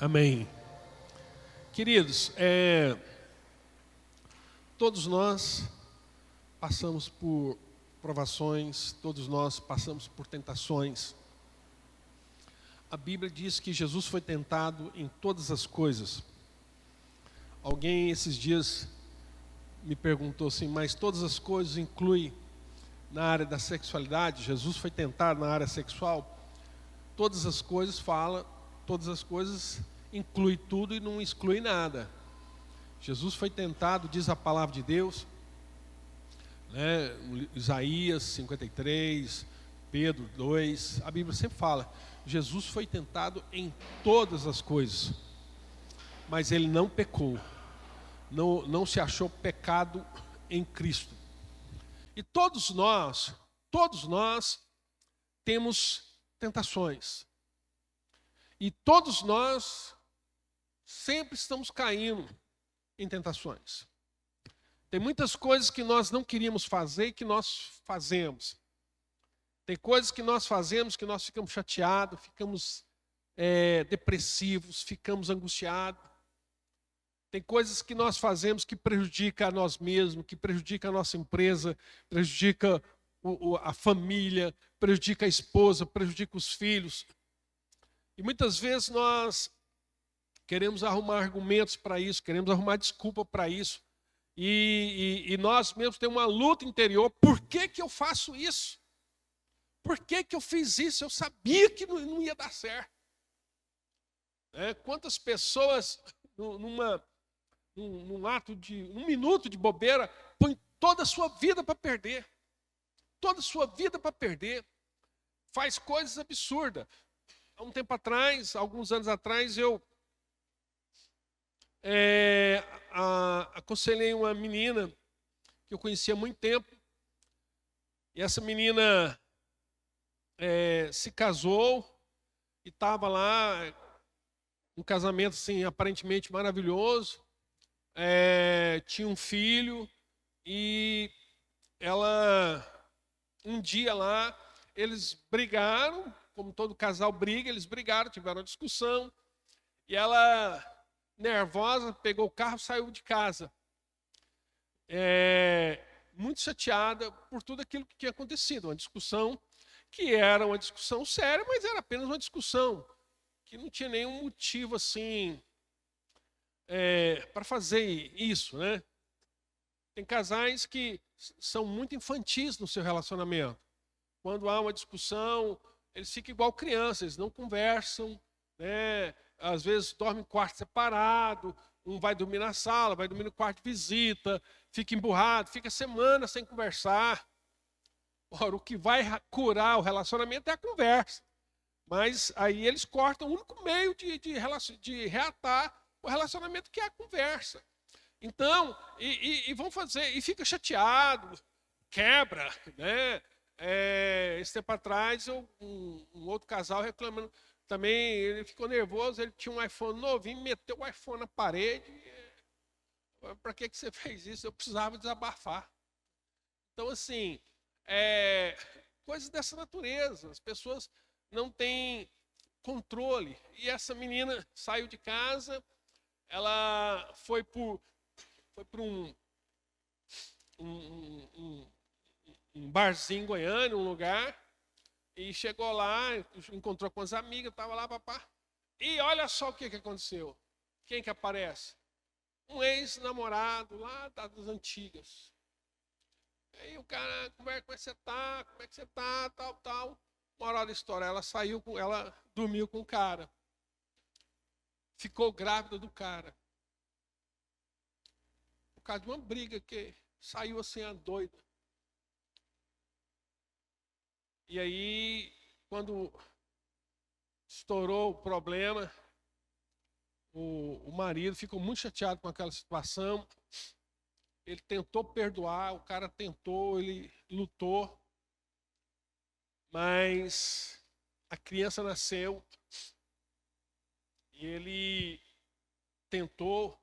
Amém. Queridos, todos nós passamos por provações, todos nós passamos por tentações. A Bíblia diz que Jesus foi tentado em todas as coisas. Alguém esses dias me perguntou assim, mas todas as coisas inclui na área da sexualidade? Jesus foi tentado na área sexual? Todas as coisas todas as coisas inclui tudo e não exclui nada. Jesus foi tentado, diz a palavra de Deus, né? Isaías 53, Pedro 2, a Bíblia sempre fala, Jesus foi tentado em todas as coisas, mas ele não pecou, não se achou pecado em Cristo. E todos nós temos tentações. E todos nós sempre estamos caindo em tentações. Tem muitas coisas que nós não queríamos fazer e que nós fazemos. Tem coisas que nós fazemos que nós ficamos chateados, ficamos depressivos, ficamos angustiados. Tem coisas que nós fazemos que prejudica a nós mesmos, que prejudica a nossa empresa, prejudica a família, prejudica a esposa, prejudica os filhos. E muitas vezes nós queremos arrumar argumentos para isso, queremos arrumar desculpa para isso. E nós mesmos temos uma luta interior. Por que eu faço isso? Por que eu fiz isso? Eu sabia que não ia dar certo. Quantas pessoas, num ato de um minuto de bobeira, põem toda a sua vida para perder. Toda a sua vida para perder. Faz coisas absurdas. Há um tempo atrás, alguns anos atrás, eu aconselhei uma menina que eu conhecia há muito tempo. E essa menina se casou e estava lá, um casamento assim, aparentemente maravilhoso. Tinha um filho e ela, um dia lá, eles brigaram. Como todo casal briga, eles brigaram, tiveram uma discussão. E ela, nervosa, pegou o carro e saiu de casa. Muito chateada por tudo aquilo que tinha acontecido. Uma discussão que era uma discussão séria, mas era apenas uma discussão. Que não tinha nenhum motivo assim para fazer isso, né? Tem casais que são muito infantis no seu relacionamento. Quando há uma discussão, eles ficam igual crianças, eles não conversam, né? Às vezes dormem em quarto separado, um vai dormir na sala, vai dormir no quarto de visita, fica emburrado, fica semanas sem conversar. Ora, o que vai curar o relacionamento é a conversa. Mas aí eles cortam o único meio de reatar o relacionamento, que é a conversa. Então, e vão fazer, e fica chateado, quebra, né? Esse tempo atrás, um outro casal reclamando também, ele ficou nervoso, ele tinha um iPhone novinho, meteu o iPhone na parede. Para que você fez isso? Eu precisava desabafar. Então, assim, coisas dessa natureza, as pessoas não têm controle. E essa menina saiu de casa, ela foi para um barzinho em Goiânia, um lugar, e chegou lá, encontrou com as amigas, estava lá, papá. E olha só o que aconteceu. Quem que aparece? Um ex-namorado lá das antigas. Aí o cara, como é que você tá? Como é que você tá? Tal. Moral da história, ela dormiu com o cara. Ficou grávida do cara. Por causa de uma briga que saiu assim a doida. E aí, quando estourou o problema, o marido ficou muito chateado com aquela situação. Ele tentou perdoar, o cara tentou, ele lutou. Mas a criança nasceu e ele tentou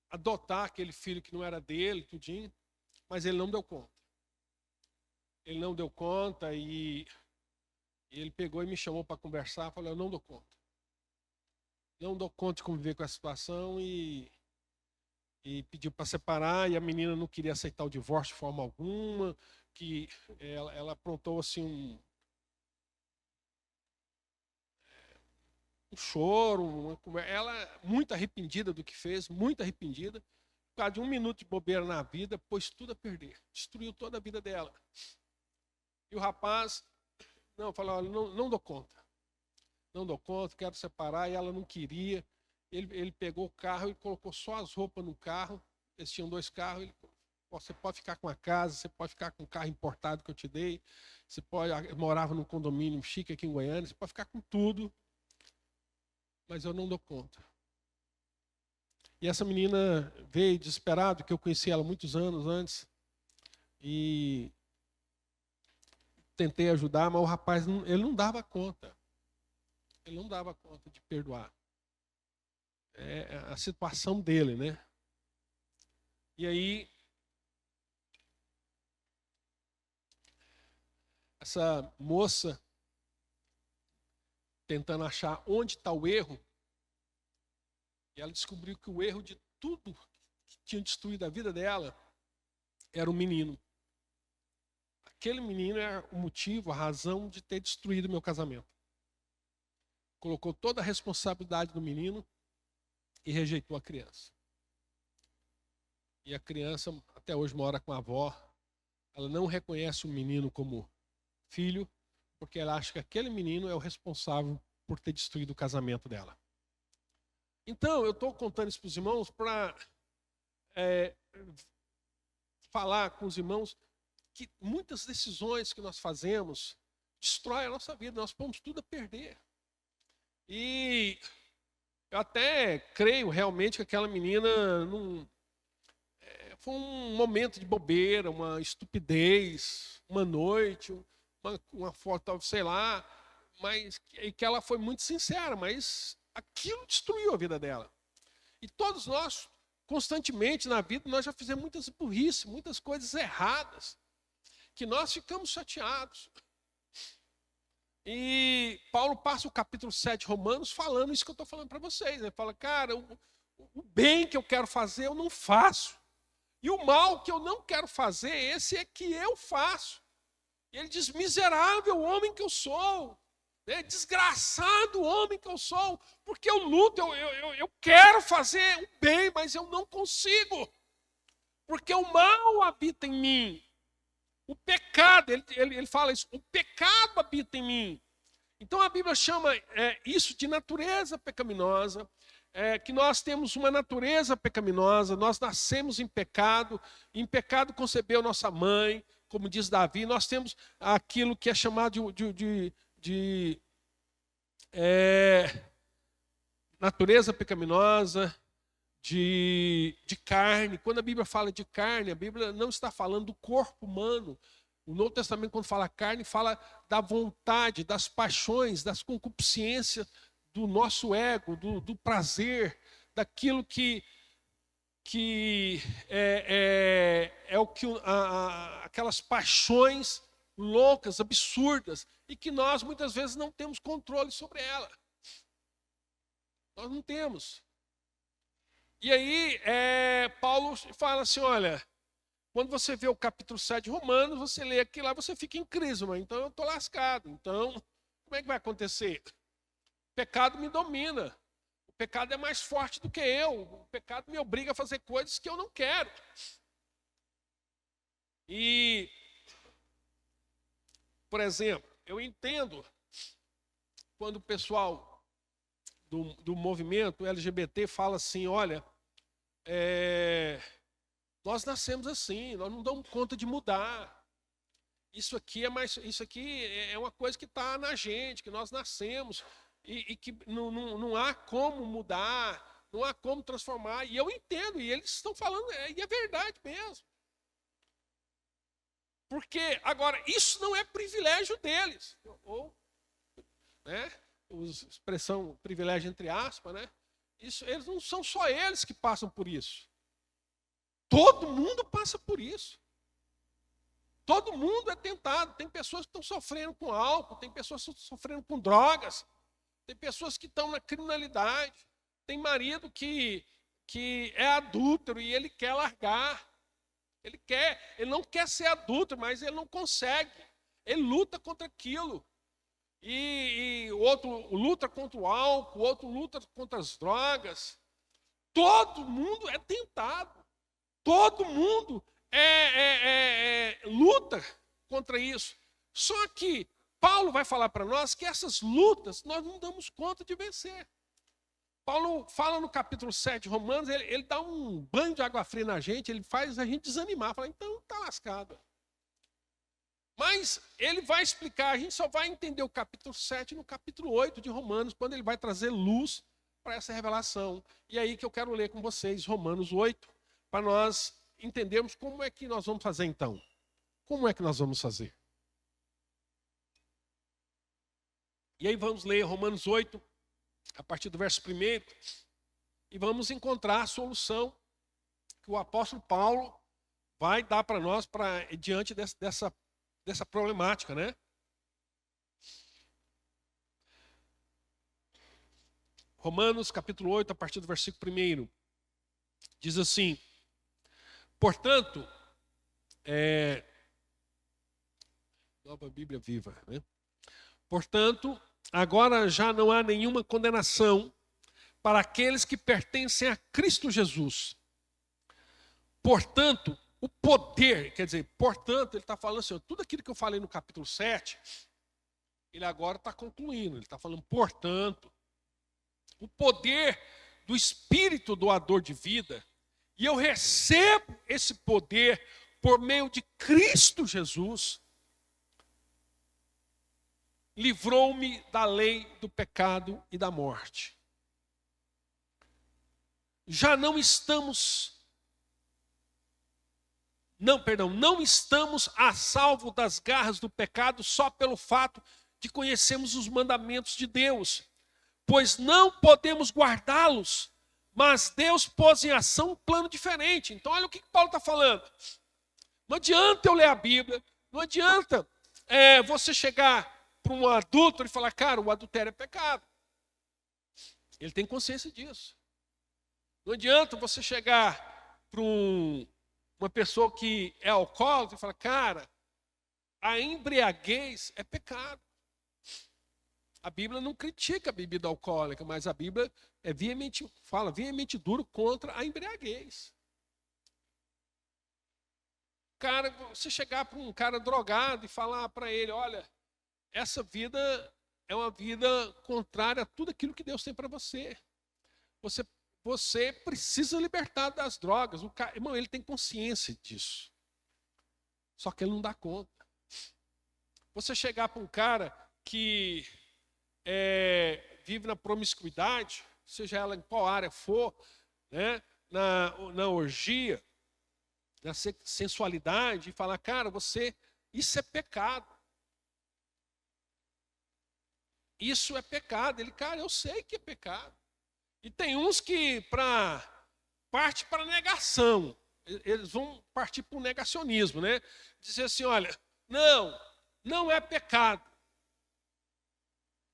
adotar aquele filho que não era dele, tudinho, mas ele não deu conta. Ele não deu conta e E ele pegou e me chamou para conversar, falou, eu não dou conta. Não dou conta de conviver com a situação e pediu para separar, e a menina não queria aceitar o divórcio de forma alguma, que ela aprontou assim um choro, ela muito arrependida do que fez, muito arrependida, por causa de 1 minuto de bobeira na vida, pôs tudo a perder, destruiu toda a vida dela. E o rapaz, falou, olha, não dou conta, quero separar, e ela não queria. Ele pegou o carro e colocou só as roupas no carro. Eles tinham 2 carros. Você pode ficar com a casa, você pode ficar com o carro importado que eu te dei. Eu morava num condomínio chique aqui em Goiânia, você pode ficar com tudo. Mas eu não dou conta. E essa menina veio desesperada, que eu conheci ela muitos anos antes. E tentei ajudar, mas o rapaz ele não dava conta. Ele não dava conta de perdoar. É a situação dele, né? E aí, essa moça, tentando achar onde está o erro, e ela descobriu que o erro de tudo que tinha destruído a vida dela era o menino. Aquele menino era o motivo, a razão de ter destruído o meu casamento. Colocou toda a responsabilidade no menino e rejeitou a criança. E a criança até hoje mora com a avó. Ela não reconhece o menino como filho, porque ela acha que aquele menino é o responsável por ter destruído o casamento dela. Então, eu estou contando isso para os irmãos para falar com os irmãos que muitas decisões que nós fazemos destroem a nossa vida, nós pomos tudo a perder. E eu até creio realmente que aquela menina não, foi um momento de bobeira, uma estupidez, uma noite, uma foto, sei lá, mas que ela foi muito sincera, mas aquilo destruiu a vida dela. E todos nós, constantemente na vida, nós já fizemos muitas burrices, muitas coisas erradas, que nós ficamos chateados. E Paulo passa o capítulo 7 de Romanos falando isso que eu estou falando para vocês. Ele fala, cara, o bem que eu quero fazer eu não faço. E o mal que eu não quero fazer, esse é que eu faço. Ele diz, miserável homem que eu sou. Né? Desgraçado homem que eu sou. Porque eu luto, eu quero fazer o bem, mas eu não consigo. Porque o mal habita em mim. O pecado, ele fala isso, o pecado habita em mim. Então a Bíblia chama isso de natureza pecaminosa, que nós temos uma natureza pecaminosa, nós nascemos em pecado concebeu nossa mãe, como diz Davi, nós temos aquilo que é chamado de natureza pecaminosa, de carne. Quando a Bíblia fala de carne, a Bíblia não está falando do corpo humano. O Novo Testamento, quando fala carne, fala da vontade, das paixões, das concupiscências do nosso ego, do prazer, daquilo que é o que aquelas paixões loucas, absurdas, e que nós muitas vezes não temos controle sobre ela. Nós não temos. E aí, Paulo fala assim, olha, quando você vê o capítulo 7 de Romanos, você lê aquilo lá, você fica em crise, mas então eu estou lascado. Então, como é que vai acontecer? O pecado me domina. O pecado é mais forte do que eu. O pecado me obriga a fazer coisas que eu não quero. E, por exemplo, eu entendo quando o pessoal do movimento LGBT fala assim, olha, nós nascemos assim, nós não damos conta de mudar. Isso aqui é uma coisa que está na gente, que nós nascemos e que não há como mudar, não há como transformar. E eu entendo, e eles estão falando, e é verdade mesmo. Porque, agora, isso não é privilégio deles. Ou, né, expressão privilégio entre aspas, né? Eles não são só eles que passam por isso. Todo mundo passa por isso. Todo mundo é tentado. Tem pessoas que estão sofrendo com álcool, tem pessoas que estão sofrendo com drogas, tem pessoas que estão na criminalidade, tem marido que é adúltero e ele quer largar. Ele não quer ser adúltero, mas ele não consegue. Ele luta contra aquilo. E o outro luta contra o álcool, o outro luta contra as drogas. Todo mundo é tentado. Todo mundo luta contra isso. Só que Paulo vai falar para nós que essas lutas nós não damos conta de vencer. Paulo fala no capítulo 7 de Romanos, ele dá um banho de água fria na gente, ele faz a gente desanimar, fala, então está lascado. Mas ele vai explicar, a gente só vai entender o capítulo 7 no capítulo 8 de Romanos, quando ele vai trazer luz para essa revelação. E é aí que eu quero ler com vocês Romanos 8, para nós entendermos como é que nós vamos fazer então. Como é que nós vamos fazer? E aí vamos ler Romanos 8, a partir do verso 1, e vamos encontrar a solução que o apóstolo Paulo vai dar para nós diante dessa problemática, né? Romanos capítulo 8, a partir do versículo 1, diz assim: portanto, Nova Bíblia Viva, né? Portanto, agora já não há nenhuma condenação para aqueles que pertencem a Cristo Jesus. Portanto, o poder, quer dizer, portanto, ele está falando assim, tudo aquilo que eu falei no capítulo 7, ele agora está concluindo, ele está falando, portanto, o poder do Espírito doador de vida, e eu recebo esse poder por meio de Cristo Jesus, livrou-me da lei do pecado e da morte. Já não estamos a salvo das garras do pecado só pelo fato de conhecermos os mandamentos de Deus, pois não podemos guardá-los, mas Deus pôs em ação um plano diferente. Então olha o que Paulo está falando. Não adianta eu ler a Bíblia, não adianta você chegar para um adúltero e falar, cara, o adultério é pecado. Ele tem consciência disso. Não adianta você chegar para uma pessoa que é alcoólatra e falar, cara, a embriaguez é pecado. A Bíblia não critica a bebida alcoólica, mas a Bíblia fala veemente duro contra a embriaguez. Cara, você chegar para um cara drogado e falar para ele, olha, essa vida é uma vida contrária a tudo aquilo que Deus tem para você. Você precisa libertar das drogas. Irmão, ele tem consciência disso. Só que ele não dá conta. Você chegar para um cara que vive na promiscuidade, seja ela em qual área for, né, na orgia, na sensualidade, e falar, cara, isso é pecado. Isso é pecado. Ele, cara, eu sei que é pecado. E tem uns que parte para negação. Eles vão partir para o negacionismo, né? Dizer assim, olha, não é pecado.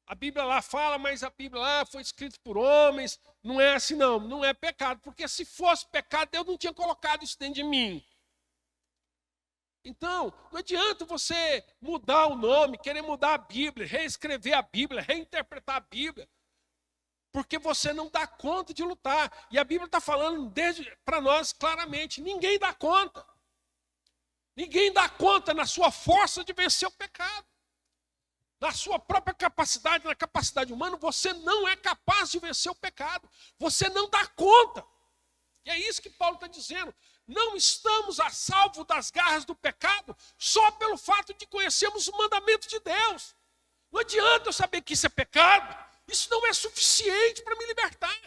A Bíblia lá fala, mas a Bíblia lá foi escrita por homens. Não é assim, não é pecado. Porque se fosse pecado, Deus não tinha colocado isso dentro de mim. Então, não adianta você mudar o nome, querer mudar a Bíblia, reescrever a Bíblia, reinterpretar a Bíblia, porque você não dá conta de lutar. E a Bíblia está falando para nós claramente, ninguém dá conta. Ninguém dá conta na sua força de vencer o pecado. Na sua própria capacidade, na capacidade humana, você não é capaz de vencer o pecado. Você não dá conta. E é isso que Paulo está dizendo. Não estamos a salvo das garras do pecado só pelo fato de conhecermos o mandamento de Deus. Não adianta eu saber que isso é pecado. Isso não é suficiente para me libertar.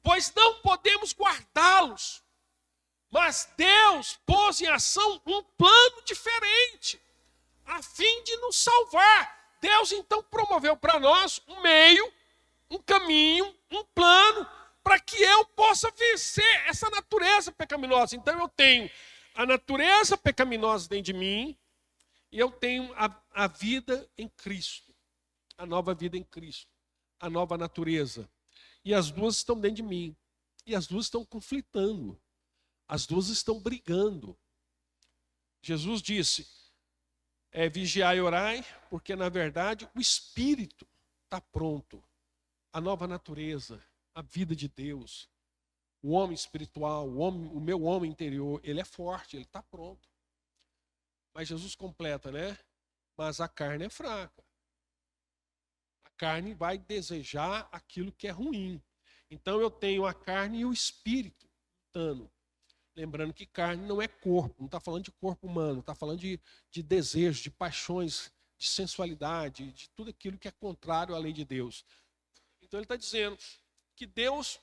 Pois não podemos guardá-los. Mas Deus pôs em ação um plano diferente, a fim de nos salvar. Deus então promoveu para nós um meio, um caminho, um plano, para que eu possa vencer essa natureza pecaminosa. Então eu tenho a natureza pecaminosa dentro de mim e eu tenho a vida em Cristo, a nova vida em Cristo, a nova natureza. E as duas estão dentro de mim. E as duas estão conflitando. As duas estão brigando. Jesus disse, vigiai e orai, porque na verdade o Espírito está pronto. A nova natureza, a vida de Deus, o homem espiritual, o meu homem interior, ele é forte, ele está pronto. Mas Jesus completa, né? Mas a carne é fraca. A carne vai desejar aquilo que é ruim. Então eu tenho a carne e o espírito lutando. Lembrando que carne não é corpo, não está falando de corpo humano, está falando de desejo, de paixões, de sensualidade, de tudo aquilo que é contrário à lei de Deus. Então ele está dizendo que Deus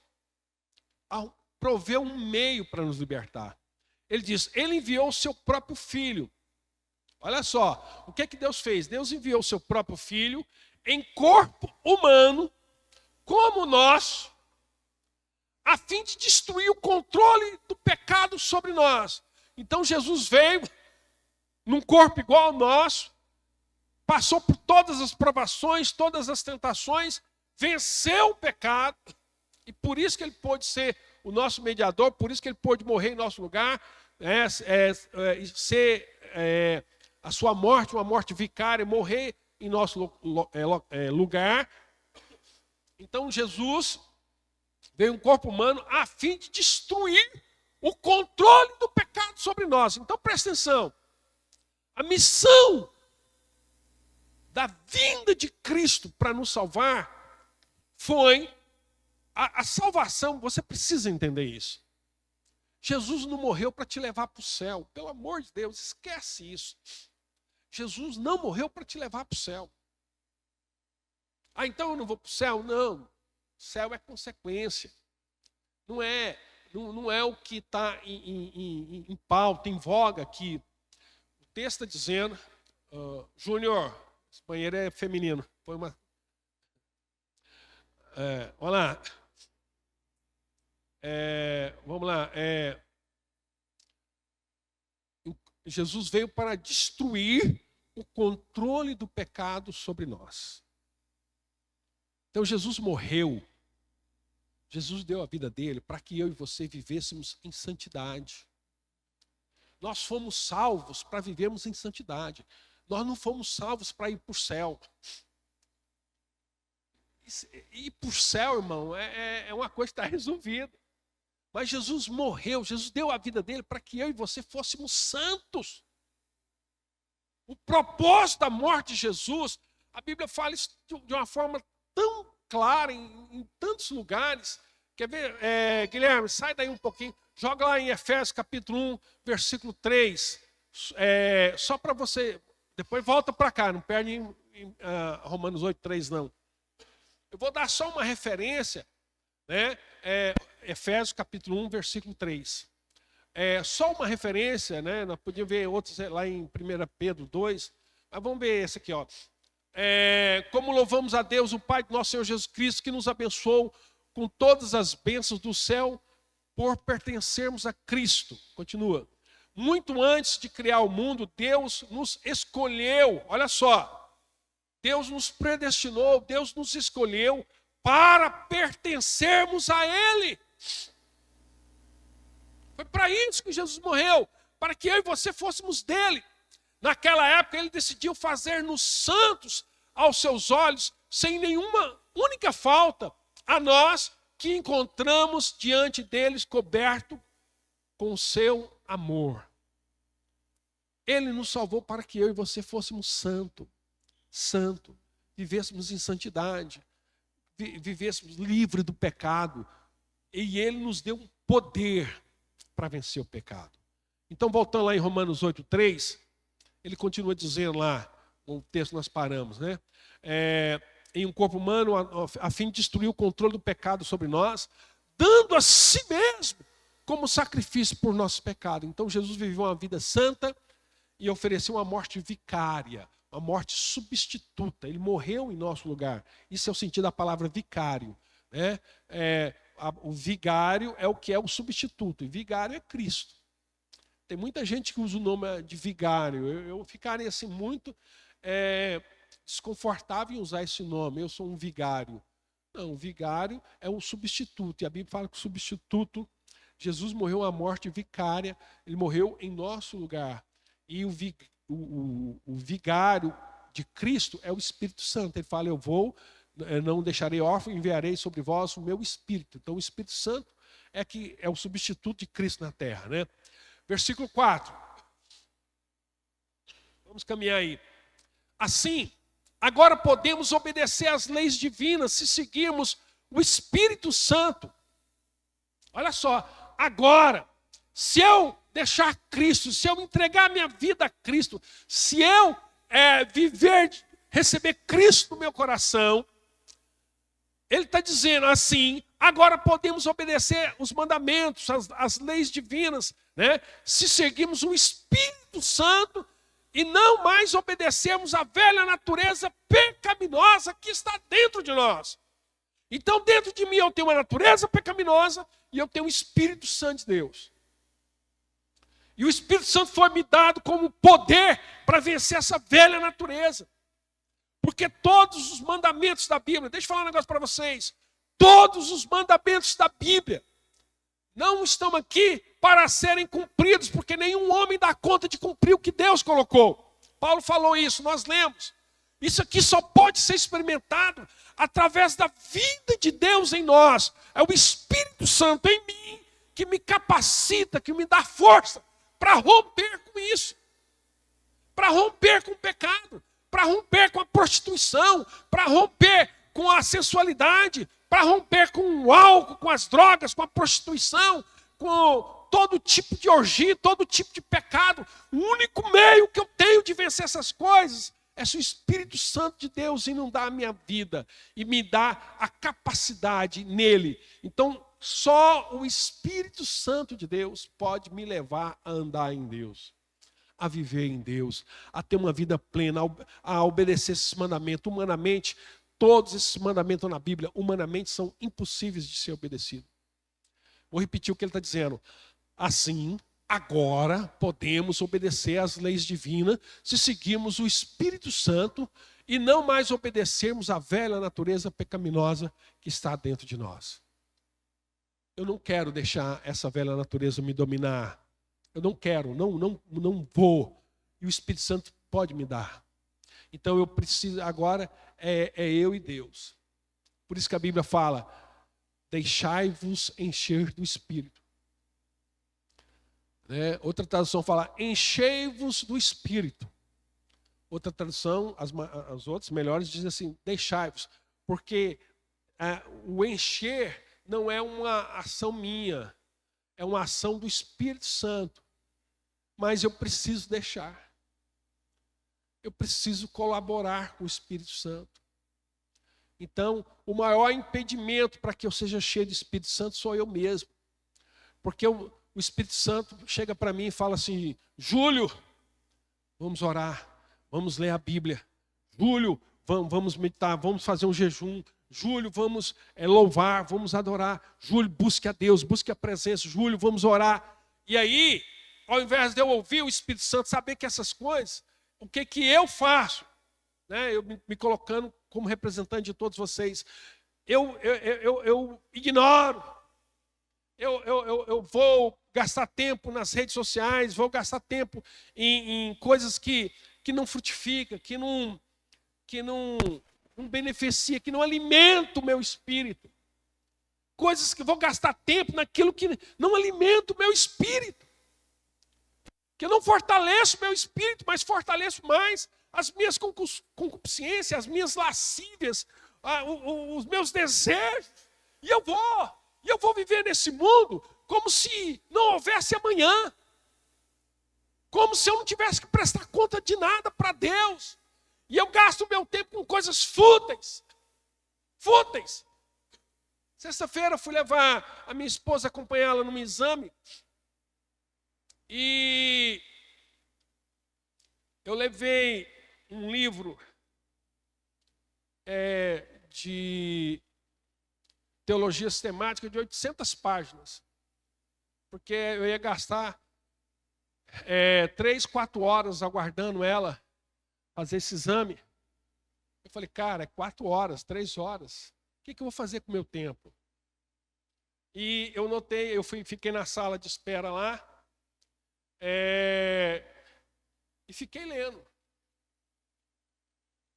proveu um meio para nos libertar. Ele diz, ele enviou o seu próprio filho. Olha só, o que é que Deus fez? Deus enviou o seu próprio filho em corpo humano, como nós, a fim de destruir o controle do pecado sobre nós. Então Jesus veio num corpo igual ao nosso, passou por todas as provações, todas as tentações, venceu o pecado, e por isso que ele pôde ser o nosso mediador, por isso que ele pôde morrer em nosso lugar, ser a sua morte, uma morte vicária, morrer em nosso lugar. Então Jesus veio um corpo humano a fim de destruir o controle do pecado sobre nós. Então presta atenção, a missão da vinda de Cristo para nos salvar foi a salvação. Você precisa entender isso. Jesus não morreu para te levar para o céu. Pelo amor de Deus, esquece isso. Jesus não morreu para te levar para o céu. Então eu não vou para o céu? Não. O céu é consequência. Não é o que está em pauta, em voga aqui. O texto está dizendo, Júnior, esse banheiro é feminino. Põe uma. Olha lá. Vamos lá. Jesus veio para destruir o controle do pecado sobre nós. Então Jesus morreu. Jesus deu a vida dele para que eu e você vivêssemos em santidade. Nós fomos salvos para vivermos em santidade. Nós não fomos salvos para ir para o céu. Ir para o céu, irmão, é uma coisa que está resolvida. Mas Jesus morreu, Jesus deu a vida dele para que eu e você fôssemos santos. O propósito da morte de Jesus, a Bíblia fala isso de uma forma tão clara em tantos lugares. Quer ver, Guilherme, sai daí um pouquinho, joga lá em Efésios capítulo 1, versículo 3, só para você, depois volta para cá, não perde em Romanos 8, 3 não. Eu vou dar só uma referência, né? Efésios capítulo 1, versículo 3. Só uma referência, né? Nós podíamos ver outros lá em 1 Pedro 2, mas vamos ver esse aqui, ó. Como louvamos a Deus, o Pai do nosso Senhor Jesus Cristo, que nos abençoou com todas as bênçãos do céu por pertencermos a Cristo. Continua. Muito antes de criar o mundo, Deus nos escolheu. Olha só. Deus nos predestinou, Deus nos escolheu para pertencermos a Ele. Foi para isso que Jesus morreu, para que eu e você fôssemos dele. Naquela época ele decidiu fazer-nos santos aos seus olhos, sem nenhuma única falta, a nós que encontramos diante deles coberto com o seu amor. Ele nos salvou para que eu e você fôssemos santo, vivêssemos em santidade, vivêssemos livre do pecado, e ele nos deu um poder para vencer o pecado. Então, voltando lá em Romanos 8:3, ele continua dizendo lá, o texto nós paramos, né? Em um corpo humano, a fim de destruir o controle do pecado sobre nós, dando a si mesmo como sacrifício por nosso pecado. Então, Jesus viveu uma vida santa e ofereceu uma morte vicária, uma morte substituta. Ele morreu em nosso lugar. Isso é o sentido da palavra vicário, né? O vigário é o que é o substituto, e vigário é Cristo. Tem muita gente que usa o nome de vigário. Eu ficaria assim muito desconfortável em usar esse nome. Eu sou um vigário. Não, o vigário é um substituto. E a Bíblia fala que o substituto, Jesus morreu a morte vicária, ele morreu em nosso lugar. E o vigário de Cristo é o Espírito Santo. Ele fala, eu não deixarei órfão, enviarei sobre vós o meu Espírito. Então o Espírito Santo é o substituto de Cristo na terra, né? Versículo 4. Vamos caminhar aí. Assim, agora podemos obedecer às leis divinas se seguirmos o Espírito Santo. Olha só, agora, se eu deixar Cristo, se eu entregar minha vida a Cristo, se eu receber Cristo no meu coração, ele está dizendo assim, agora podemos obedecer os mandamentos, as leis divinas, né? Se seguirmos o Espírito Santo e não mais obedecermos a velha natureza pecaminosa que está dentro de nós. Então, dentro de mim eu tenho uma natureza pecaminosa e eu tenho o Espírito Santo de Deus. E o Espírito Santo foi me dado como poder para vencer essa velha natureza. Porque todos os mandamentos da Bíblia, deixa eu falar um negócio para vocês, todos os mandamentos da Bíblia não estão aqui para serem cumpridos, porque nenhum homem dá conta de cumprir o que Deus colocou. Paulo falou isso, nós lemos. Isso aqui só pode ser experimentado através da vida de Deus em nós. É o Espírito Santo em mim que me capacita, que me dá força para romper com isso, para romper com o pecado, para romper com a prostituição, para romper com a sensualidade, para romper com o álcool, com as drogas, com a prostituição, com todo tipo de orgia, todo tipo de pecado. O único meio que eu tenho de vencer essas coisas é se o Espírito Santo de Deus inundar a minha vida e me dar a capacidade nele. Então, só o Espírito Santo de Deus pode me levar a andar em Deus, a viver em Deus, a ter uma vida plena, a obedecer esses mandamentos. Humanamente, todos esses mandamentos na Bíblia, humanamente, são impossíveis de ser obedecidos. Vou repetir o que ele está dizendo. Assim, agora podemos obedecer às leis divinas se seguirmos o Espírito Santo e não mais obedecermos à velha natureza pecaminosa que está dentro de nós. Eu não quero deixar essa velha natureza me dominar. Eu não quero, não vou. E o Espírito Santo pode me dar. Então eu preciso, agora é eu e Deus. Por isso que a Bíblia fala, deixai-vos encher do Espírito. Outra tradução fala, enchei-vos do Espírito. Outra tradução, as outras melhores, dizem assim, deixai-vos. Porque o encher não é uma ação minha, é uma ação do Espírito Santo. Mas eu preciso deixar. Eu preciso colaborar com o Espírito Santo. Então, o maior impedimento para que eu seja cheio do Espírito Santo sou eu mesmo. Porque o Espírito Santo chega para mim e fala assim, Júlio, vamos orar, vamos ler a Bíblia. Júlio, vamos meditar, vamos fazer um jejum. Júlio, vamos louvar, vamos adorar. Júlio, busque a Deus, busque a presença. Júlio, vamos orar. E aí, ao invés de eu ouvir o Espírito Santo, saber que essas coisas, o que eu faço? Eu me colocando como representante de todos vocês. Eu ignoro. Eu vou gastar tempo nas redes sociais, vou gastar tempo em coisas que não frutificam, que não beneficia, que não alimenta o meu espírito. Coisas que vou gastar tempo naquilo que não alimenta o meu espírito. Que eu não fortaleço o meu espírito, mas fortaleço mais as minhas concupiscências, as minhas lascívias, os meus desejos. E eu vou viver nesse mundo como se não houvesse amanhã. Como se eu não tivesse que prestar conta de nada para Deus. E eu gasto o meu tempo com coisas fúteis. Fúteis. Sexta-feira fui levar a minha esposa, acompanhá-la num exame. E eu levei um livro de teologia sistemática de 800 páginas. Porque eu ia gastar 3, 4 horas aguardando ela fazer esse exame. Eu falei, cara, é 4 horas, 3 horas. O que eu vou fazer com o meu tempo? E eu notei, fiquei na sala de espera lá, e fiquei lendo.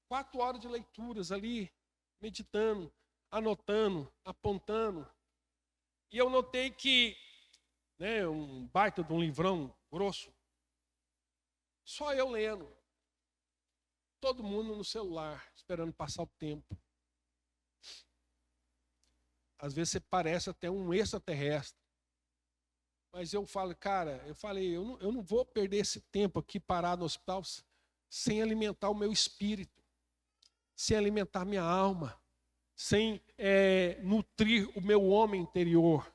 4 horas de leituras ali, meditando, anotando, apontando. E eu notei que, né, um baita de um livrão grosso, só eu lendo. Todo mundo no celular, esperando passar o tempo. Às vezes você parece até um extraterrestre. Mas eu falo, cara, eu não vou perder esse tempo aqui parado no hospital sem alimentar o meu espírito, sem alimentar minha alma, sem nutrir o meu homem interior.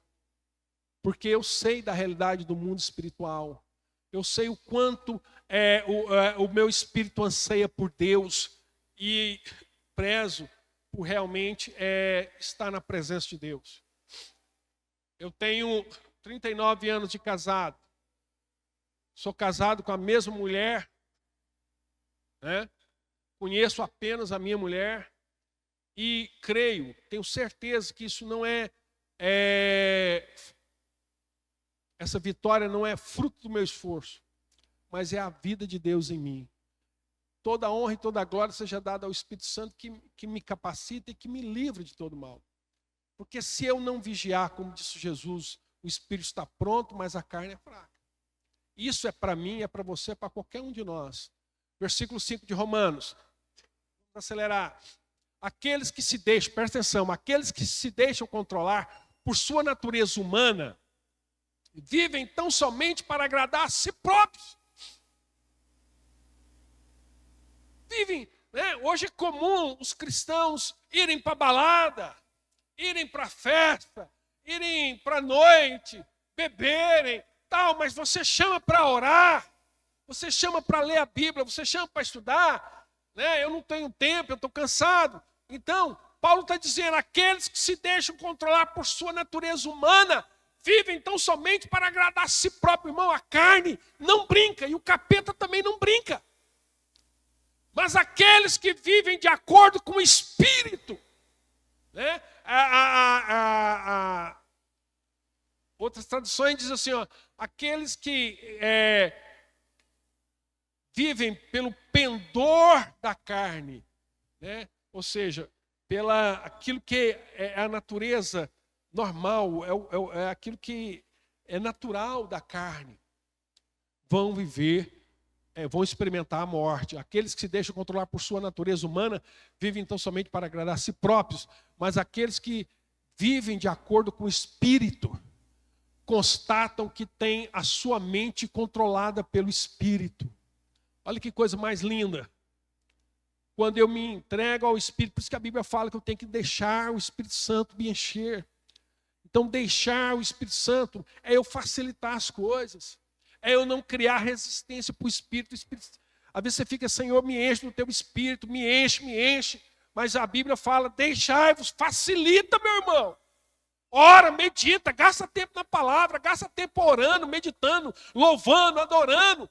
Porque eu sei da realidade do mundo espiritual. Eu sei o quanto o meu espírito anseia por Deus e prezo por realmente estar na presença de Deus. Eu tenho 39 anos de casado. Sou casado com a mesma mulher, né? Conheço apenas a minha mulher e creio, tenho certeza que isso não essa vitória não é fruto do meu esforço, mas é a vida de Deus em mim. Toda honra e toda glória seja dada ao Espírito Santo que me capacita e que me livra de todo mal. Porque se eu não vigiar, como disse Jesus, o Espírito está pronto, mas a carne é fraca. Isso é para mim, é para você, é para qualquer um de nós. Versículo 5 de Romanos. Vamos acelerar. Aqueles que se deixam, presta atenção, aqueles que se deixam controlar por sua natureza humana, vivem tão somente para agradar a si próprios. Vivem, né? Hoje é comum os cristãos irem para a balada, irem para a festa, irem para a noite, beberem, tal, mas você chama para orar, você chama para ler a Bíblia, você chama para estudar, né? Eu não tenho tempo, eu estou cansado. Então, Paulo está dizendo, aqueles que se deixam controlar por sua natureza humana, vivem tão somente para agradar a si próprio. Irmão, a carne não brinca e o capeta também não brinca. Mas aqueles que vivem de acordo com o Espírito, né? Outras traduções dizem assim, ó, aqueles que vivem pelo pendor da carne, né? Ou seja, aquilo que é a natureza normal, é aquilo que é natural da carne, vão viver, vão experimentar a morte. Aqueles que se deixam controlar por sua natureza humana vivem então somente para agradar a si próprios, mas aqueles que vivem de acordo com o Espírito constatam que têm a sua mente controlada pelo Espírito. Olha que coisa mais linda. Quando eu me entrego ao Espírito, por isso que a Bíblia fala que eu tenho que deixar o Espírito Santo me encher. Então, deixar o Espírito Santo é eu facilitar as coisas. É eu não criar resistência para o Espírito. Às vezes você fica, Senhor, me enche do teu Espírito, me enche. Mas a Bíblia fala, deixai-vos, facilita, meu irmão. Ora, medita, gasta tempo na palavra, gasta tempo orando, meditando, louvando, adorando.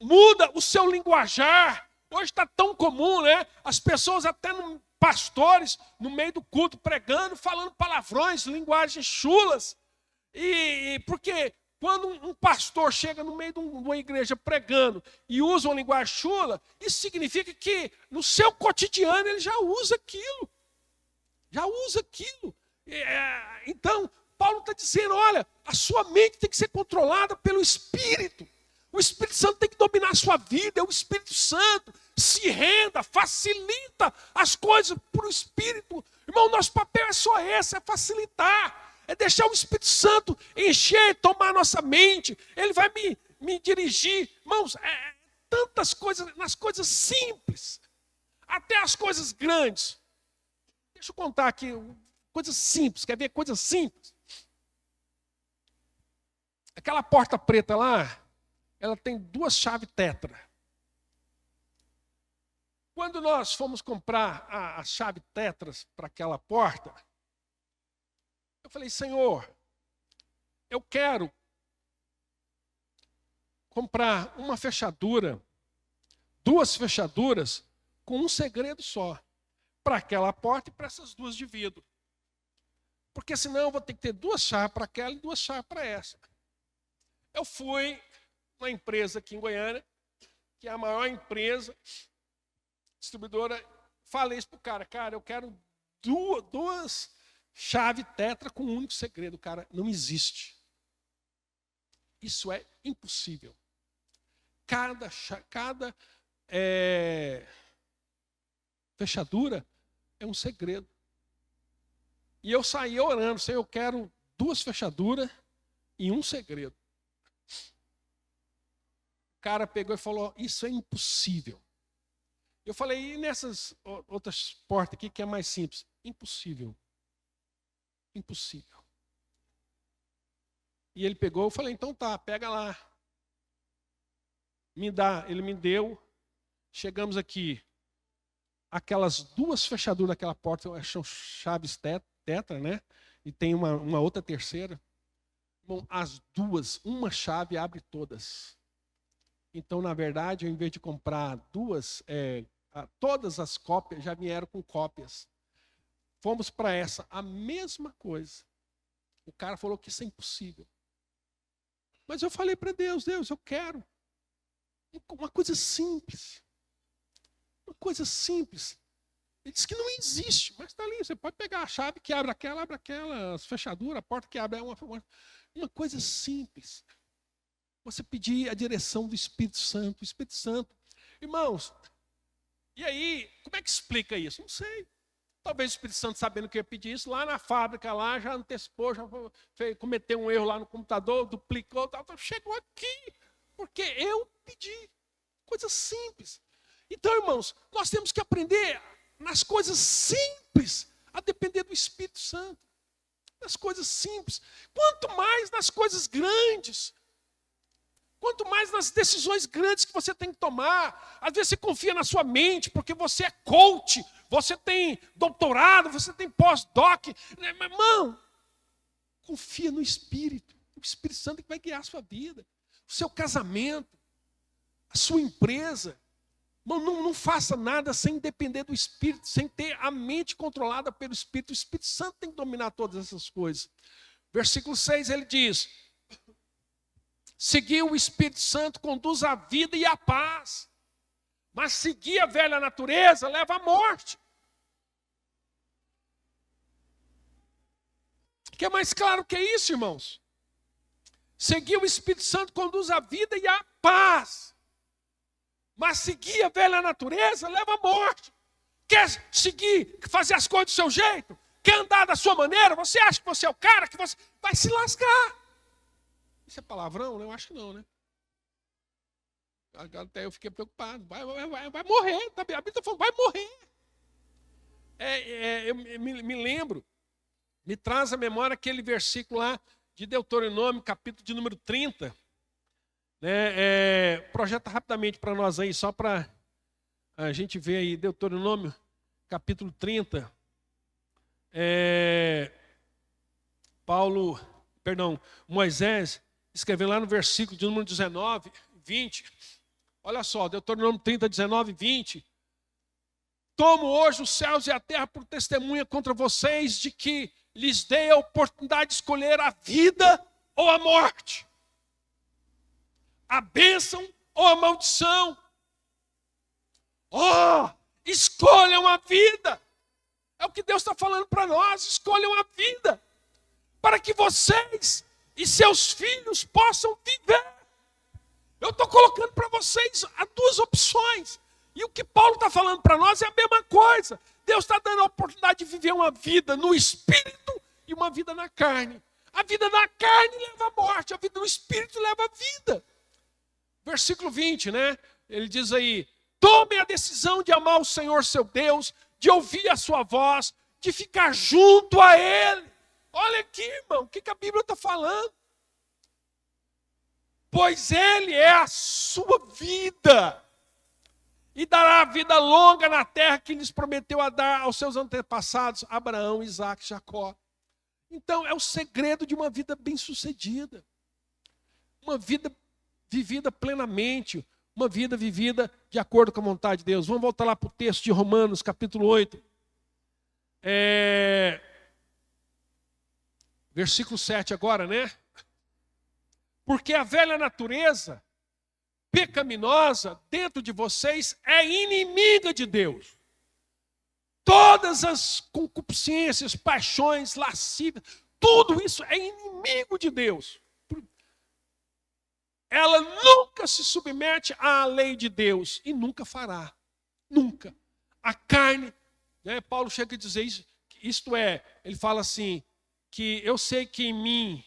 Muda o seu linguajar. Hoje está tão comum, né? As pessoas até pastores no meio do culto pregando, falando palavrões, linguagens chulas. E porque quando um pastor chega no meio de uma igreja pregando e usa uma linguagem chula, isso significa que no seu cotidiano ele já usa aquilo. Então, Paulo está dizendo, olha, a sua mente tem que ser controlada pelo Espírito. O Espírito Santo tem que dominar a sua vida, é o Espírito Santo. Se renda, facilita as coisas para o Espírito. Irmão, nosso papel é só esse, é facilitar. É deixar o Espírito Santo encher, tomar a nossa mente. Ele vai me dirigir. Irmãos, tantas coisas, nas coisas simples, até as coisas grandes. Deixa eu contar aqui, coisas simples, quer ver coisas simples? Aquela porta preta lá, ela tem 2 chaves tetra. Quando nós fomos comprar a chave tetras para aquela porta, eu falei, Senhor, eu quero comprar uma fechadura, 2 fechaduras, com um segredo só. Para aquela porta e para essas 2 de vidro. Porque senão eu vou ter que ter 2 chaves para aquela e 2 chaves para essa. Eu fui numa empresa aqui em Goiânia, que é a maior empresa distribuidora. Falei isso para o cara. Cara, eu quero 2 chaves tetra com um único segredo. Cara, não existe. Isso é impossível. Cada fechadura é um segredo. E eu saí orando, Senhor, eu quero 2 fechaduras e um segredo. O cara pegou e falou, isso é impossível. Eu falei, e nessas outras portas aqui que é mais simples? Impossível. Impossível. E ele pegou, eu falei, então tá, pega lá. Me dá, ele me deu. Chegamos aqui. Aquelas 2 fechaduras daquela porta são chaves tetra, né? E tem uma outra terceira. Bom, as 2, uma chave abre todas. Então, na verdade, ao invés de comprar 2, todas as cópias já vieram com cópias. Fomos para essa, a mesma coisa. O cara falou que isso é impossível. Mas eu falei para Deus, eu quero uma coisa simples. Uma coisa simples. Ele disse que não existe, mas está ali. Você pode pegar a chave que abre aquela, as fechaduras, a porta que abre é uma coisa simples. Você pedir a direção do Espírito Santo. O Espírito Santo. Irmãos, e aí, como é que explica isso? Não sei. Talvez o Espírito Santo, sabendo que eu ia pedir isso, lá na fábrica, lá já antecipou, já cometeu um erro lá no computador, duplicou, chegou aqui, porque eu pedi. Coisa simples. Então, irmãos, nós temos que aprender nas coisas simples a depender do Espírito Santo. Nas coisas simples. Quanto mais nas coisas grandes. Quanto mais nas decisões grandes que você tem que tomar. Às vezes você confia na sua mente, porque você é coach, você tem doutorado, você tem pós-doc. Mas, irmão, confia no Espírito. O Espírito Santo é que vai guiar a sua vida. O seu casamento, a sua empresa. Não faça nada sem depender do Espírito, sem ter a mente controlada pelo Espírito. O Espírito Santo tem que dominar todas essas coisas. Versículo 6, ele diz: seguir o Espírito Santo conduz à vida e à paz, mas seguir a velha natureza leva à morte. Que é mais claro que isso, irmãos? Seguir o Espírito Santo conduz à vida e à paz. Mas seguir a velha natureza leva à morte. Quer seguir, fazer as coisas do seu jeito? Quer andar da sua maneira? Você acha que você é o cara que você vai se lascar? Isso é palavrão? Eu acho que não, né? Até eu fiquei preocupado. Vai morrer. A Bíblia está falando, vai morrer. Eu me lembro, me traz à memória aquele versículo lá de Deuteronômio, capítulo de número 30. Projeta rapidamente para nós aí, só para a gente ver aí, Deuteronômio, capítulo 30. Moisés escreveu lá no versículo de número 19, 20. Olha só, Deuteronômio 30, 19 e 20. Tomo hoje os céus e a terra por testemunha contra vocês de que lhes dei a oportunidade de escolher a vida ou a morte, a bênção ou a maldição. Escolham a vida. É o que Deus está falando para nós. Escolham a vida, para que vocês e seus filhos possam viver. Eu estou colocando para vocês as 2 opções. E o que Paulo está falando para nós é a mesma coisa. Deus está dando a oportunidade de viver uma vida no Espírito e uma vida na carne. A vida na carne leva à morte, a vida no Espírito leva à vida. Versículo 20, né? Ele diz aí: tome a decisão de amar o Senhor seu Deus, de ouvir a sua voz, de ficar junto a Ele. Olha aqui, irmão, o que a Bíblia está falando? Pois Ele é a sua vida e dará vida longa na terra que lhes prometeu a dar aos seus antepassados, Abraão, Isaque e Jacó. Então é o segredo de uma vida bem-sucedida. Uma vida vivida plenamente, uma vida vivida de acordo com a vontade de Deus. Vamos voltar lá para o texto de Romanos, capítulo 8. Versículo 7 agora, né? Porque a velha natureza pecaminosa dentro de vocês é inimiga de Deus. Todas as concupiscências, paixões, lascívias, tudo isso é inimigo de Deus. Ela nunca se submete à lei de Deus e nunca fará. Nunca. A carne, né, Paulo chega a dizer isso, isto é, ele fala assim, que eu sei que em mim,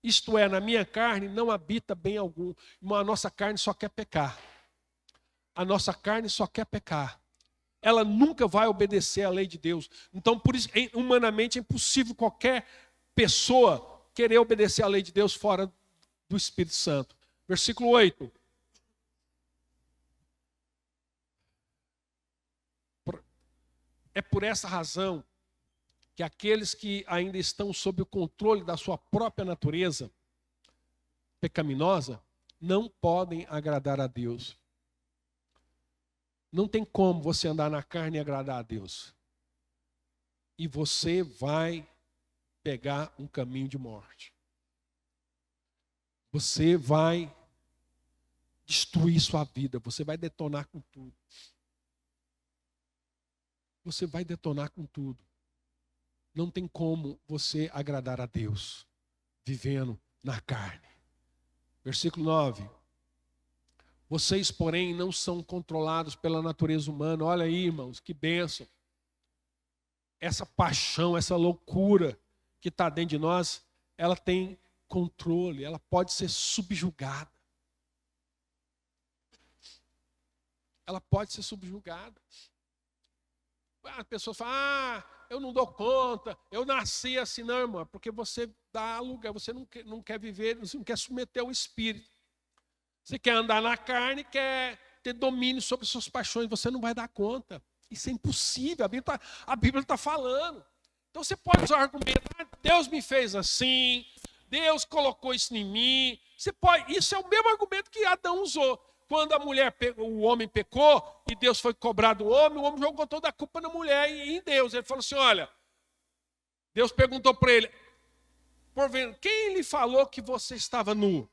isto é, na minha carne, não habita bem algum. A nossa carne só quer pecar. A nossa carne só quer pecar. Ela nunca vai obedecer à lei de Deus. Então, por isso, humanamente, é impossível qualquer pessoa querer obedecer à lei de Deus fora do Espírito Santo. Versículo 8. É por essa razão que aqueles que ainda estão sob o controle da sua própria natureza pecaminosa não podem agradar a Deus. Não tem como você andar na carne e agradar a Deus. E você vai pegar um caminho de morte. Você vai destruir sua vida. Você vai detonar com tudo. Você vai detonar com tudo. Não tem como você agradar a Deus vivendo na carne. Versículo 9. Vocês, porém, não são controlados pela natureza humana. Olha aí, irmãos, que bênção. Essa paixão, essa loucura que está dentro de nós, ela tem controle, ela pode ser subjugada. Ela pode ser subjugada. A pessoa fala, eu não dou conta, eu nasci assim. Não, irmão, é porque você dá lugar, você não quer viver, você não quer submeter ao Espírito. Você quer andar na carne, quer ter domínio sobre suas paixões, você não vai dar conta. Isso é impossível, a Bíblia está falando. Então você pode usar o argumento, Deus me fez assim, Deus colocou isso em mim. Isso é o mesmo argumento que Adão usou. Quando o homem pecou e Deus foi cobrar do homem, o homem jogou toda a culpa na mulher e em Deus. Ele falou assim, olha, Deus perguntou para ele, quem lhe falou que você estava nu?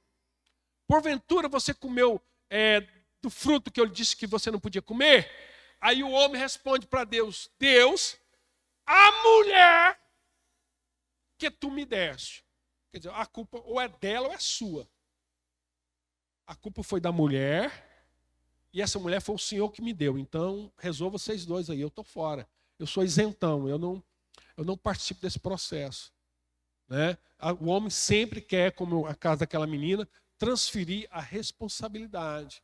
Porventura você comeu do fruto que eu lhe disse que você não podia comer? Aí o homem responde para Deus, Deus, a mulher que tu me deste. Quer dizer, a culpa ou é dela ou é sua. A culpa foi da mulher, e essa mulher foi o Senhor que me deu. Então, resolva vocês dois aí, eu estou fora. Eu sou isentão, eu não participo desse processo. Né? O homem sempre quer, como a casa daquela menina, transferir a responsabilidade.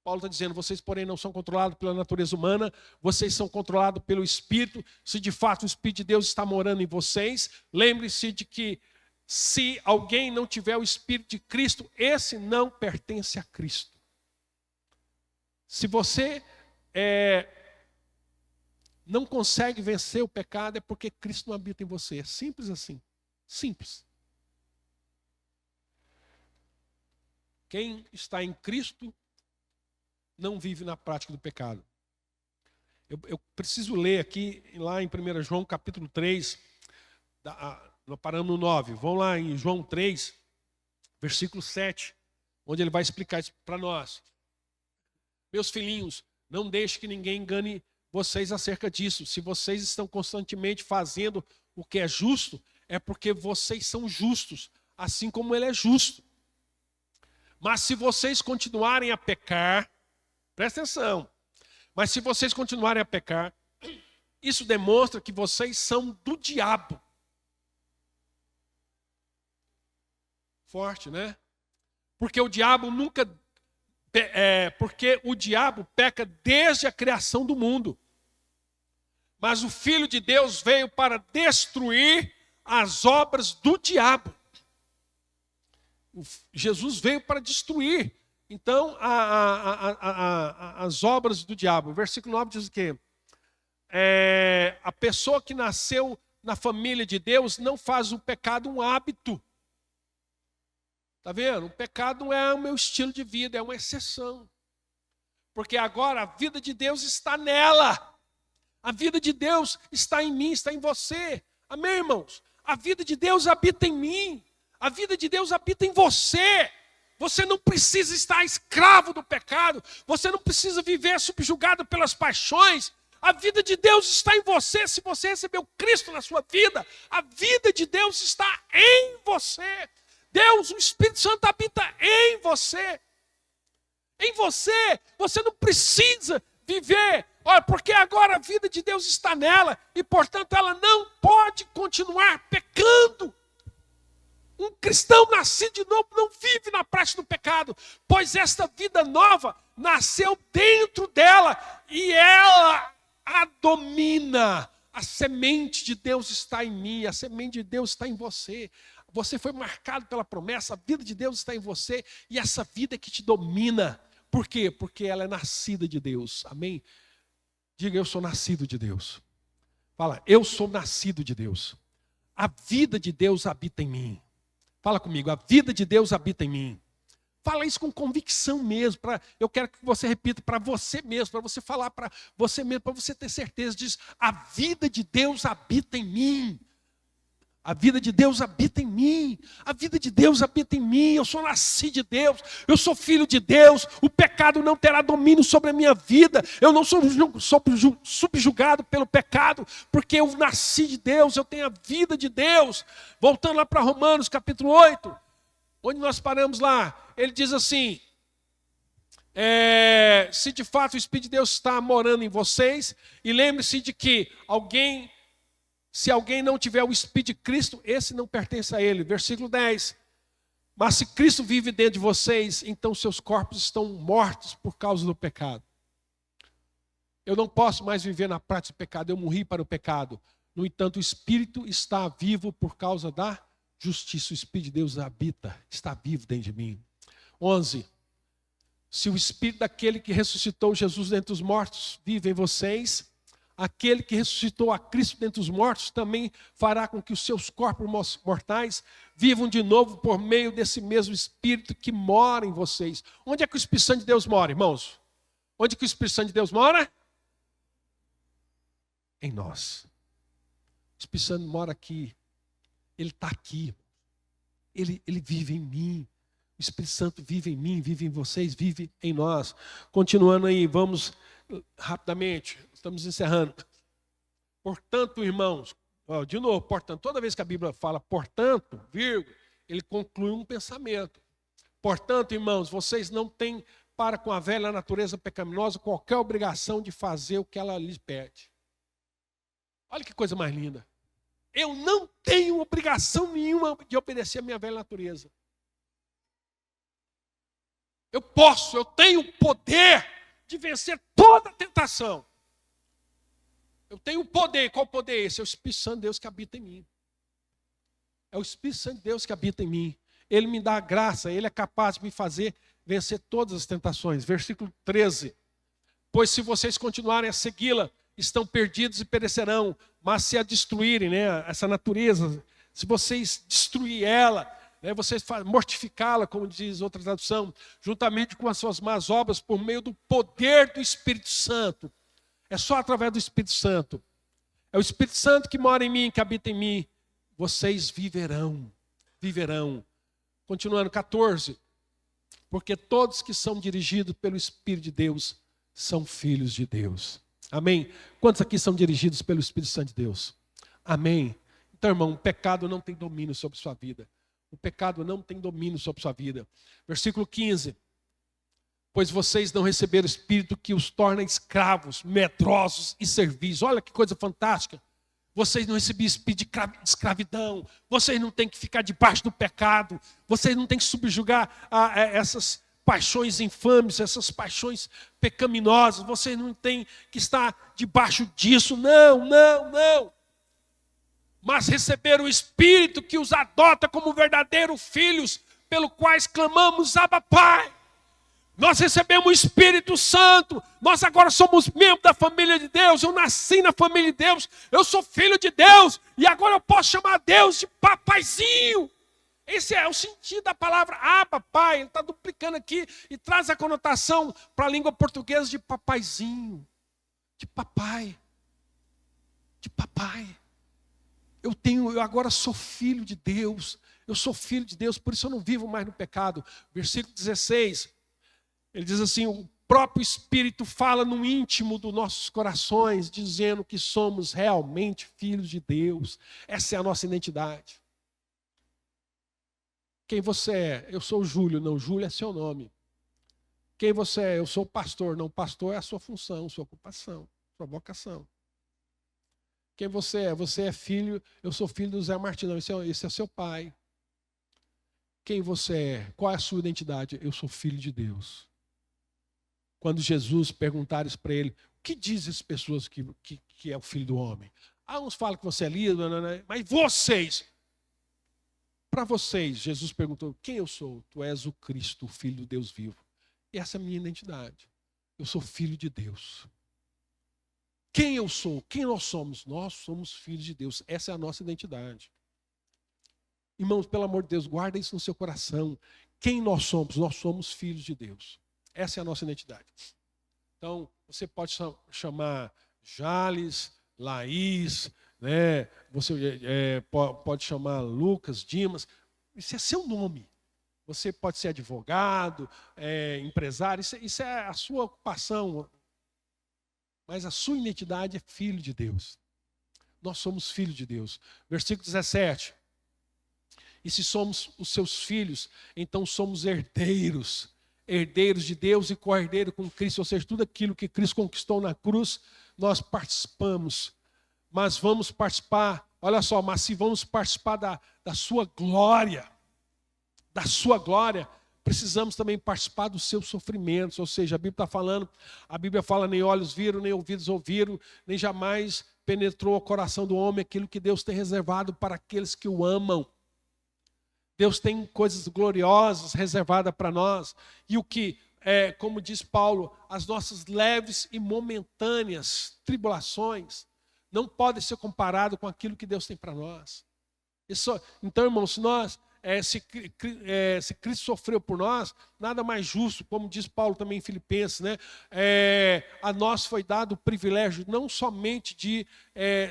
Paulo está dizendo, vocês, porém, não são controlados pela natureza humana, vocês são controlados pelo Espírito. Se de fato o Espírito de Deus está morando em vocês, lembre-se de que se alguém não tiver o Espírito de Cristo, esse não pertence a Cristo. Se você não consegue vencer o pecado, é porque Cristo não habita em você. É simples assim. Simples. Quem está em Cristo não vive na prática do pecado. Eu preciso ler aqui, lá em 1 João capítulo 3, nós paramos no 9. Vamos lá em João 3, versículo 7, onde ele vai explicar isso para nós. Meus filhinhos, não deixe que ninguém engane vocês acerca disso. Se vocês estão constantemente fazendo o que é justo, é porque vocês são justos, assim como ele é justo. Mas se vocês continuarem a pecar, presta atenção, mas se vocês continuarem a pecar, isso demonstra que vocês são do diabo. Forte, né? Porque o diabo peca desde a criação do mundo. Mas o Filho de Deus veio para destruir as obras do diabo. Jesus veio para destruir, então, as obras do diabo. O versículo 9 diz o quê? A pessoa que nasceu na família de Deus não faz o pecado um hábito. Está vendo? O pecado não é o meu estilo de vida, é uma exceção. Porque agora a vida de Deus está nela. A vida de Deus está em mim, está em você. Amém, irmãos? A vida de Deus habita em mim. A vida de Deus habita em você. Você não precisa estar escravo do pecado. Você não precisa viver subjugado pelas paixões. A vida de Deus está em você. Se você recebeu Cristo na sua vida, a vida de Deus está em você. Deus, o Espírito Santo habita em você. Em você. Você não precisa viver. Olha, porque agora a vida de Deus está nela. E, portanto, ela não pode continuar pecando. Um cristão nascido de novo não vive na prática do pecado, pois esta vida nova nasceu dentro dela e ela a domina. A semente de Deus está em mim, a semente de Deus está em você. Você foi marcado pela promessa, a vida de Deus está em você e essa vida é que te domina. Por quê? Porque ela é nascida de Deus. Amém? Diga, eu sou nascido de Deus. Fala, eu sou nascido de Deus. A vida de Deus habita em mim. Fala comigo, a vida de Deus habita em mim. Fala isso com convicção mesmo. Eu quero que você repita para você mesmo, para você falar para você mesmo, para você ter certeza disso. A vida de Deus habita em mim. A vida de Deus habita em mim. A vida de Deus habita em mim. Eu sou nascido de Deus. Eu sou filho de Deus. O pecado não terá domínio sobre a minha vida. Eu não sou subjugado pelo pecado, porque eu nasci de Deus. Eu tenho a vida de Deus. Voltando lá para Romanos capítulo 8, onde nós paramos lá. Ele diz assim, se de fato o Espírito de Deus está morando em vocês, e lembre-se de que se alguém não tiver o Espírito de Cristo, esse não pertence a ele. Versículo 10. Mas se Cristo vive dentro de vocês, então seus corpos estão mortos por causa do pecado. Eu não posso mais viver na prática do pecado, eu morri para o pecado. No entanto, o Espírito está vivo por causa da justiça. O Espírito de Deus habita, está vivo dentro de mim. 11. Se o Espírito daquele que ressuscitou Jesus dentre os mortos vive em vocês, aquele que ressuscitou a Cristo dentre os mortos também fará com que os seus corpos mortais vivam de novo por meio desse mesmo Espírito que mora em vocês. Onde é que o Espírito Santo de Deus mora, irmãos? Onde é que o Espírito Santo de Deus mora? Em nós. O Espírito Santo mora aqui. Ele está aqui. Ele vive em mim. O Espírito Santo vive em mim, vive em vocês, vive em nós. Continuando aí, vamos rapidamente. Estamos encerrando. Portanto, irmãos, de novo, portanto, toda vez que a Bíblia fala portanto, vírgula, ele conclui um pensamento. Portanto, irmãos, vocês não têm para com a velha natureza pecaminosa qualquer obrigação de fazer o que ela lhes pede. Olha que coisa mais linda. Eu não tenho obrigação nenhuma de obedecer a minha velha natureza. Eu tenho o poder de vencer toda a tentação. Eu tenho o poder. Qual poder é esse? É o Espírito Santo de Deus que habita em mim. É o Espírito Santo de Deus que habita em mim. Ele me dá a graça, ele é capaz de me fazer vencer todas as tentações. Versículo 13. Pois se vocês continuarem a segui-la, estão perdidos e perecerão. Mas se a destruírem, essa natureza, se vocês destruírem ela, vocês mortificá-la, como diz outra tradução, juntamente com as suas más obras, por meio do poder do Espírito Santo. É só através do Espírito Santo. É o Espírito Santo que mora em mim, que habita em mim. Vocês viverão. Continuando, 14. Porque todos que são dirigidos pelo Espírito de Deus são filhos de Deus. Amém? Quantos aqui são dirigidos pelo Espírito Santo de Deus? Amém? Então, irmão, o pecado não tem domínio sobre sua vida. O pecado não tem domínio sobre sua vida. Versículo 15. Pois vocês não receberam o Espírito que os torna escravos, medrosos e servis. Olha que coisa fantástica. Vocês não receberam espírito de escravidão. Vocês não têm que ficar debaixo do pecado. Vocês não têm que subjugar essas paixões infames, essas paixões pecaminosas. Vocês não têm que estar debaixo disso. Não. Mas receberam o Espírito que os adota como verdadeiros filhos, pelo quais clamamos, Abba, Pai. Nós recebemos o Espírito Santo. Nós agora somos membros da família de Deus. Eu nasci na família de Deus. Eu sou filho de Deus. E agora eu posso chamar Deus de papaizinho. Esse é o sentido da palavra Abba, pai. Ele está duplicando aqui e traz a conotação para a língua portuguesa de papaizinho, de papai, de papai. Eu agora sou filho de Deus. Eu sou filho de Deus, por isso eu não vivo mais no pecado. Versículo 16, ele diz assim: o próprio Espírito fala no íntimo dos nossos corações, dizendo que somos realmente filhos de Deus. Essa é a nossa identidade. Quem você é? Eu sou o Júlio. Não, Júlio é seu nome. Quem você é? Eu sou o pastor. Não, pastor é a sua função, sua ocupação, sua vocação. Quem você é? Você é filho, eu sou filho do Zé Martinão, esse é seu pai. Quem você é? Qual é a sua identidade? Eu sou filho de Deus. Quando Jesus perguntaram isso para ele, o que dizem as pessoas que é o filho do homem? Uns falam que você é líder, mas vocês, para vocês, Jesus perguntou, quem eu sou? Tu és o Cristo, o Filho do Deus vivo. E essa é a minha identidade. Eu sou filho de Deus. Quem eu sou? Quem nós somos? Nós somos filhos de Deus. Essa é a nossa identidade. Irmãos, pelo amor de Deus, guarda isso no seu coração. Quem nós somos? Nós somos filhos de Deus. Essa é a nossa identidade. Então, você pode chamar Jales, Laís, né? Você pode chamar Lucas, Dimas. Isso é seu nome. Você pode ser advogado, empresário. Isso é a sua ocupação. Mas a sua identidade é filho de Deus. Nós somos filhos de Deus. Versículo 17. E se somos os seus filhos, então somos herdeiros. Herdeiros de Deus e co-herdeiro com Cristo. Ou seja, tudo aquilo que Cristo conquistou na cruz, nós participamos. Mas vamos participar, olha só, mas se vamos participar da sua glória, precisamos também participar dos seus sofrimentos. Ou seja, a Bíblia fala, nem olhos viram, nem ouvidos ouviram, nem jamais penetrou o coração do homem aquilo que Deus tem reservado para aqueles que o amam. Deus tem coisas gloriosas reservadas para nós. E o que, como diz Paulo, as nossas leves e momentâneas tribulações não podem ser comparadas com aquilo que Deus tem para nós. Então, irmãos, se Cristo sofreu por nós, nada mais justo, como diz Paulo também em Filipenses, né? A nós foi dado o privilégio não somente de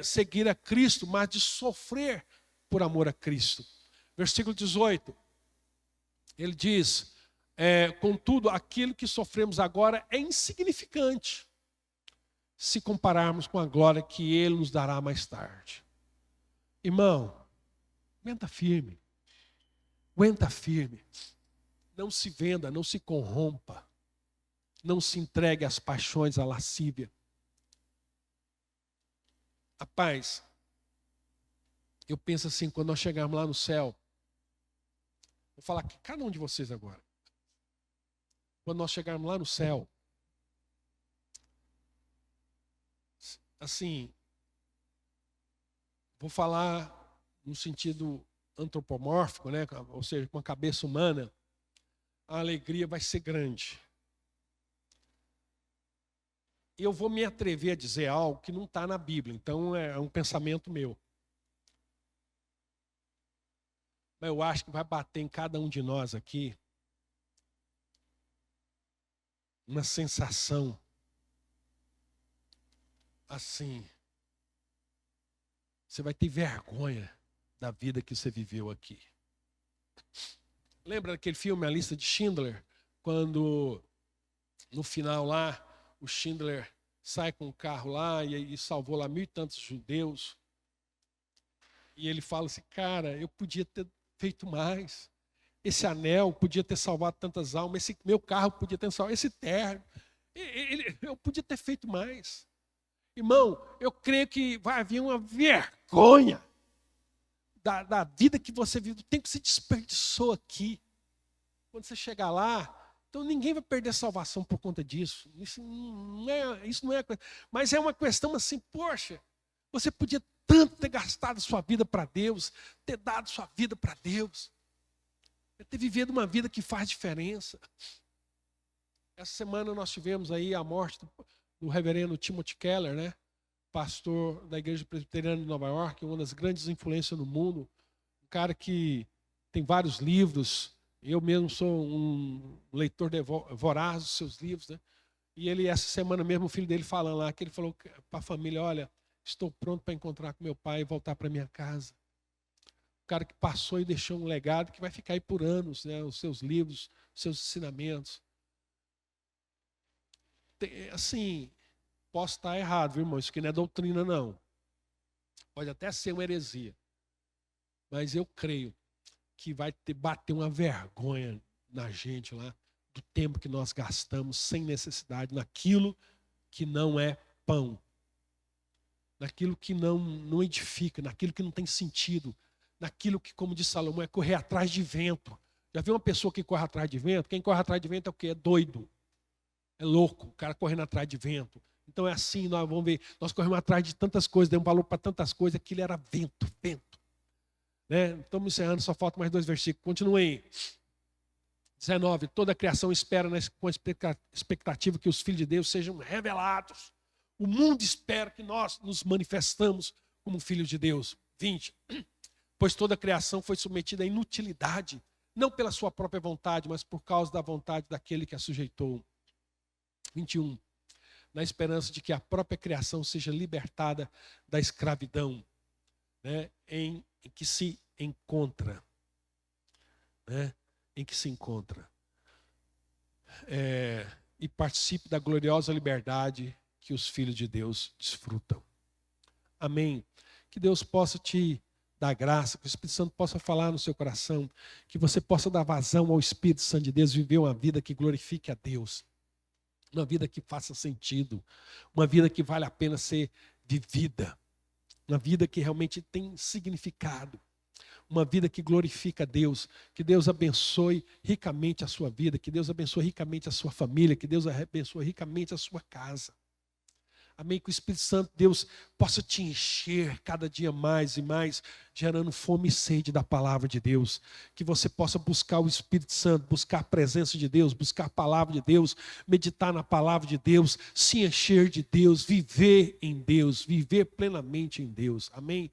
seguir a Cristo, mas de sofrer por amor a Cristo. Versículo 18, ele diz, contudo, aquilo que sofremos agora é insignificante, se compararmos com a glória que Ele nos dará mais tarde. Irmão, aguenta firme. Aguenta firme. Não se venda, não se corrompa. Não se entregue às paixões, à lascívia. Rapaz, eu penso assim, quando nós chegarmos lá no céu, vou falar com cada um de vocês agora. Quando nós chegarmos lá no céu, assim, vou falar no sentido antropomórfico, né? Ou seja, com a cabeça humana, a alegria vai ser grande. Eu vou me atrever a dizer algo que não está na Bíblia, então é um pensamento meu. Mas eu acho que vai bater em cada um de nós aqui uma sensação assim, você vai ter vergonha da vida que você viveu aqui. Lembra daquele filme A Lista de Schindler? Quando no final lá, o Schindler sai com o carro lá e salvou lá 1.000 e tantos judeus. E ele fala assim, cara, eu podia ter feito mais. Esse anel podia ter salvado tantas almas. Esse meu carro podia ter salvado. Esse terno. Eu podia ter feito mais. Irmão, eu creio que vai haver uma vergonha da vida que você vive, do tempo que você desperdiçou aqui. Quando você chegar lá, então ninguém vai perder salvação por conta disso. Isso não é coisa. Mas é uma questão assim, poxa, você podia tanto ter gastado sua vida para Deus, ter dado sua vida para Deus, ter vivido uma vida que faz diferença. Essa semana nós tivemos aí a morte do reverendo Timothy Keller, né? Pastor da Igreja Presbiteriana de Nova York, uma das grandes influências no mundo, um cara que tem vários livros. Eu mesmo sou um leitor voraz dos seus livros, né? E ele, essa semana mesmo, o filho dele falando lá, que ele falou para a família: olha, estou pronto para encontrar com meu pai e voltar para minha casa. O cara que passou e deixou um legado que vai ficar aí por anos, né? Os seus livros, os seus ensinamentos. Assim, posso estar errado, viu, irmão? Isso aqui não é doutrina, não. Pode até ser uma heresia. Mas eu creio que vai bater uma vergonha na gente lá, do tempo que nós gastamos sem necessidade, naquilo que não é pão, naquilo que não edifica, naquilo que não tem sentido, naquilo que, como diz Salomão, é correr atrás de vento. Já viu uma pessoa que corre atrás de vento? Quem corre atrás de vento é o quê? É doido, é louco, o cara correndo atrás de vento. Então é assim, nós vamos ver, nós corremos atrás de tantas coisas, demos valor para tantas coisas, aquilo era vento, vento. Né? Estamos encerrando, só faltam mais 2 versículos. Continuem. 19. Toda a criação espera com expectativa que os filhos de Deus sejam revelados. O mundo espera que nós nos manifestamos como filhos de Deus. 20. Pois toda a criação foi submetida à inutilidade, não pela sua própria vontade, mas por causa da vontade daquele que a sujeitou. 21. Na esperança de que a própria criação seja libertada da escravidão, né, em que se encontra. Né, em que se encontra. E participe da gloriosa liberdade que os filhos de Deus desfrutam. Amém. Que Deus possa te dar graça, que o Espírito Santo possa falar no seu coração, que você possa dar vazão ao Espírito Santo de Deus, viver uma vida que glorifique a Deus, uma vida que faça sentido, uma vida que vale a pena ser vivida, uma vida que realmente tem significado. Uma vida que glorifica a Deus, que Deus abençoe ricamente a sua vida, que Deus abençoe ricamente a sua família, que Deus abençoe ricamente a sua casa. Amém? Que o Espírito Santo, Deus, possa te encher cada dia mais e mais, gerando fome e sede da palavra de Deus. Que você possa buscar o Espírito Santo, buscar a presença de Deus, buscar a palavra de Deus, meditar na palavra de Deus, se encher de Deus, viver em Deus, viver plenamente em Deus. Amém?